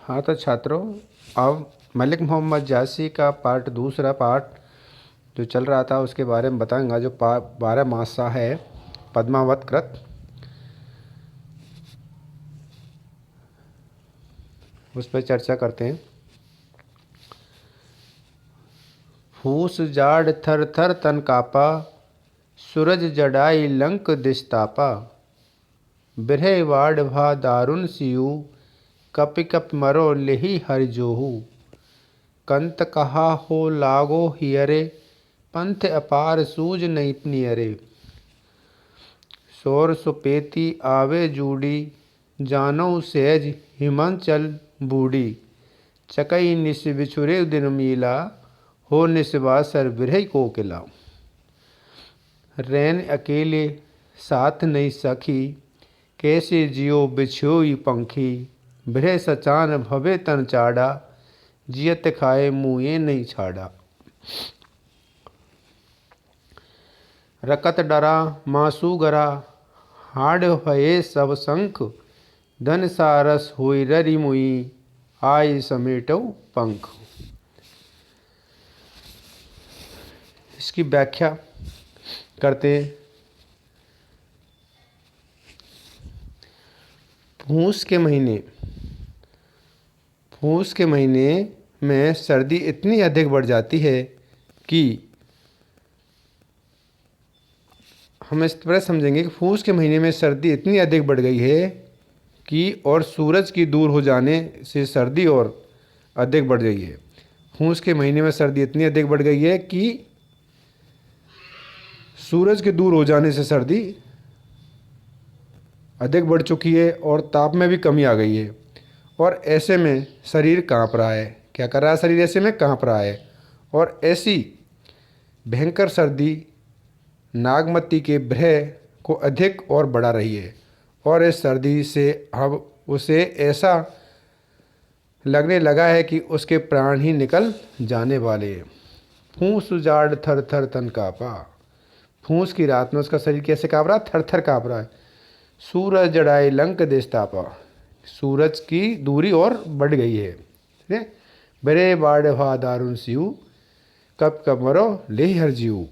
हाँ तो छात्रों, अब मलिक मोहम्मद जासी का दूसरा पार्ट जो चल रहा था उसके बारे में बताऊंगा। जो 12 मासा है पद्मावत कृत, उस पर चर्चा करते हैं। फूस जाड़ थर थर तन कापा, सूरज जड़ाई लंक दिस्तापा। बिरह वाड़ भा दारुण सियु, कपि कपि मरो लेहि हरि जोहू। कंत कहा हो लागो हियरे, पंथ अपार सूझ नहीं नियरे। सोर सुपेती आवे जूड़ी, जानो सहज हिमांचल बूढ़ी। चकई निस बिछुरे दिन मीला, हो निस्वासर बिरह कोकिला। रैन अकेले साथ नहीं सखी, कैसे जियो बिछोई पंखी। बिरह सचान भवे तन चाड़ा, जियत खाए मुँहे नहीं छाड़ा। रकत डरा मासू गरा, हाड़ भये सब शंख। धन सारस हुई ररी मुई, आई समेटो पंख। इसकी व्याख्या करते हैं। फूस के महीने में सर्दी इतनी अधिक बढ़ जाती है कि हम इस तरह समझेंगे कि फूस के महीने में सर्दी इतनी अधिक बढ़ गई है कि और सूरज की दूर हो जाने से सर्दी और अधिक बढ़ गई है। फूस के महीने में सर्दी इतनी अधिक बढ़ गई है कि सूरज के दूर हो जाने से सर्दी अधिक बढ़ चुकी है और ताप में भी कमी आ गई है। और ऐसे में शरीर कांप रहा है। क्या कर रहा है? शरीर ऐसे में कांप रहा है। और ऐसी भयंकर सर्दी नागमती के भय को अधिक और बढ़ा रही है। और इस सर्दी से अब उसे ऐसा लगने लगा है कि उसके प्राण ही निकल जाने वाले हैं। फूस उजाड़ थर थर तन कापा। फूस की रात में उसका शरीर कैसे काँप रहा है? थर थर काँप रहा है। सूरज जड़ाए लंक देस्तापा। सूरज की दूरी और बढ़ गई है। बरे बाढ़ भा दारुण सियु, कब कब मरो ले हर जीव।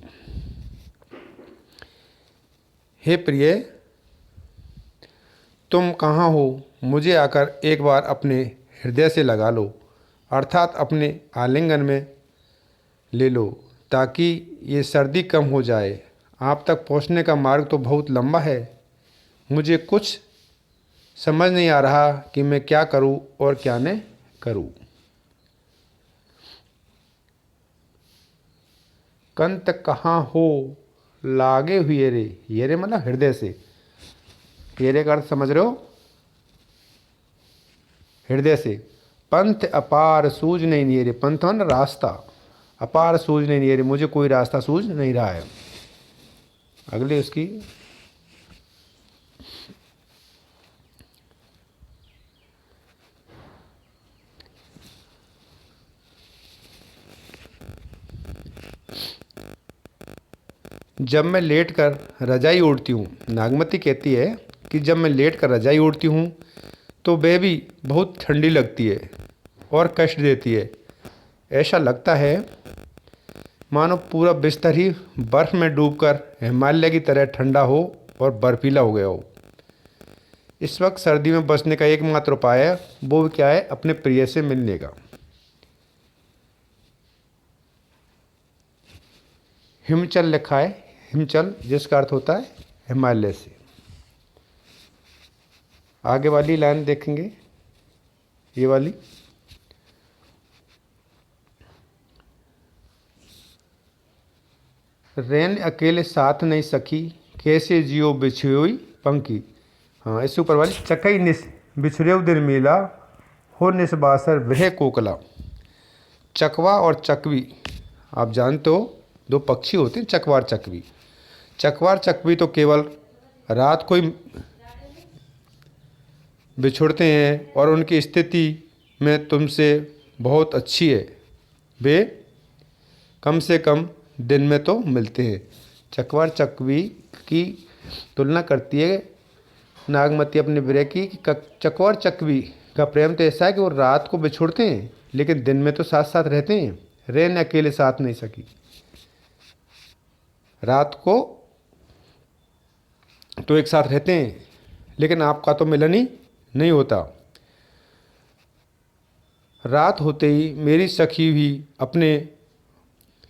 हे प्रिय, तुम कहाँ हो? मुझे आकर एक बार अपने हृदय से लगा लो, अर्थात अपने आलिंगन में ले लो, ताकि ये सर्दी कम हो जाए। आप तक पहुँचने का मार्ग तो बहुत लंबा है। मुझे कुछ समझ नहीं आ रहा कि मैं क्या करूं और क्या नहीं करूं। कंत कहाँ हो लागे हुए रे। ये रे मतलब हृदय से। ये रे का अर्थ समझ रहे हो? हृदय से। पंथ अपार सूझ नहीं नियरे। पंथ मतलब रास्ता, अपार सूझ नहीं नियरे, मुझे कोई रास्ता सूझ नहीं रहा है। अगली उसकी जब मैं लेट कर रजाई ओढ़ती हूँ, नागमती कहती है कि जब मैं लेट कर रजाई ओढ़ती हूँ तो वह भी बहुत ठंडी लगती है और कष्ट देती है। ऐसा लगता है मानो पूरा बिस्तर ही बर्फ़ में डूबकर हिमालय की तरह ठंडा हो और बर्फीला हो गया हो। इस वक्त सर्दी में बचने का एकमात्र उपाय है, वो क्या है? अपने प्रिय से मिलने का। हिमचल लिखा है। हिमचल जिसका अर्थ होता है हिमालय से। आगे वाली लाइन देखेंगे, ये वाली। रैन अकेले साथ नहीं सखी, कैसे जियो बिछुई पंखी। हाँ, इससे ऊपर वाली। चकई निस बिछुरेव दिन मेला, हो निस बासर वह कोकला। चकवा और चकवी आप जानते हो, दो पक्षी होते हैं, चकवा और चकवी। चकवा और चकवी तो केवल रात को ही बिछुड़ते हैं और उनकी स्थिति में तुमसे बहुत अच्छी है। वे कम से कम दिन में तो मिलते हैं। चकवा और चकवी की तुलना करती है नागमती अपने विरह की। चकवा और चकवी का प्रेम तो ऐसा है कि वो रात को बिछुड़ते हैं लेकिन दिन में तो साथ साथ रहते हैं। रे न अकेले साथ नहीं सकी। रात को तो एक साथ रहते हैं लेकिन आपका तो मिलन ही नहीं होता। रात होते ही मेरी सखी भी अपने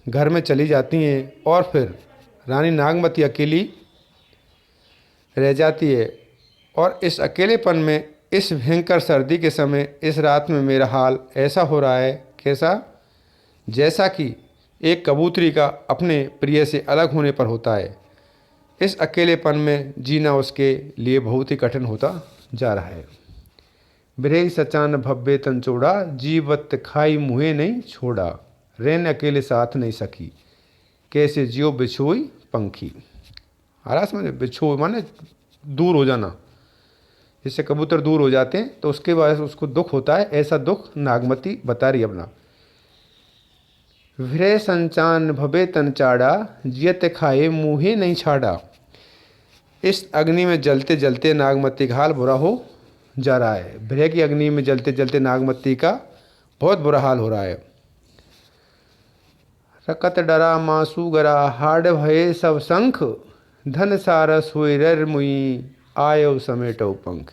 घर में चली जाती हैं और फिर रानी नागमती अकेली रह जाती है। और इस अकेलेपन में, इस भयंकर सर्दी के समय, इस रात में मेरा हाल ऐसा हो रहा है, कैसा, जैसा कि एक कबूतरी का अपने प्रिय से अलग होने पर होता है। इस अकेलेपन में जीना उसके लिए बहुत ही कठिन होता जा रहा है। बिरही सचान भव्य तंचोड़ा, जीवत खाई मुहे नहीं छोड़ा। रेन अकेले साथ नहीं सकी, कैसे जियो बिछोई पंखी। आरास में बिछो माने दूर हो जाना, जिससे कबूतर दूर हो जाते हैं तो उसके बाद उसको दुख होता है। ऐसा दुख नागमती बता रही अपना। विरह संचान भवे तनचाड़ा, जियत खाए मुँहे नहीं छाड़ा। इस अग्नि में जलते जलते नागमती का हाल बुरा हो जा रहा है। विरह की अग्नि में जलते जलते नागमती का बहुत बुरा हाल हो रहा है। रकत डरा मासू गरा, हाड़ भये सब शंख। धन सारस हुए रर मुई, आयो समेटो पंख।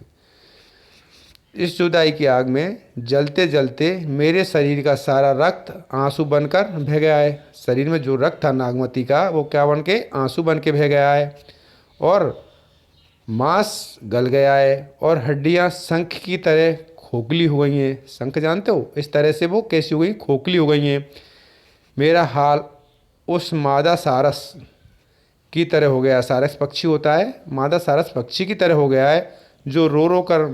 इस जुदाई की आग में जलते जलते मेरे शरीर का सारा रक्त आंसू बनकर बह गया है। शरीर में जो रक्त था नागमती का वो क्या बन के, आंसू बन के बह गया है। और मांस गल गया है और हड्डियां शंख की तरह खोखली हो गई हैं। शंख जानते हो, इस तरह से वो कैसी हो गई, खोखली हो गई हैं। मेरा हाल उस मादा सारस की तरह हो गया। सारस पक्षी होता है, मादा सारस पक्षी की तरह हो गया है, जो रो रो कर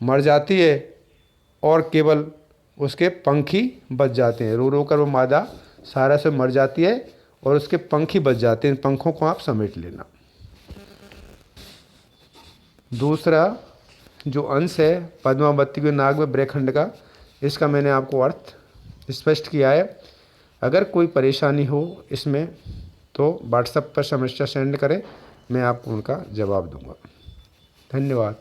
मर जाती है और केवल उसके पंख ही बच जाते हैं। रो रो कर वो मादा सारस से मर जाती है और उसके पंख ही बच जाते हैं। पंखों को आप समेट लेना। दूसरा जो अंश है पद्मावती के नाग में ब्रहखंड का, इसका मैंने आपको अर्थ स्पष्ट किया है। अगर कोई परेशानी हो इसमें तो व्हाट्सएप पर समस्या सेंड करें, मैं आपको उनका जवाब दूंगा। धन्यवाद।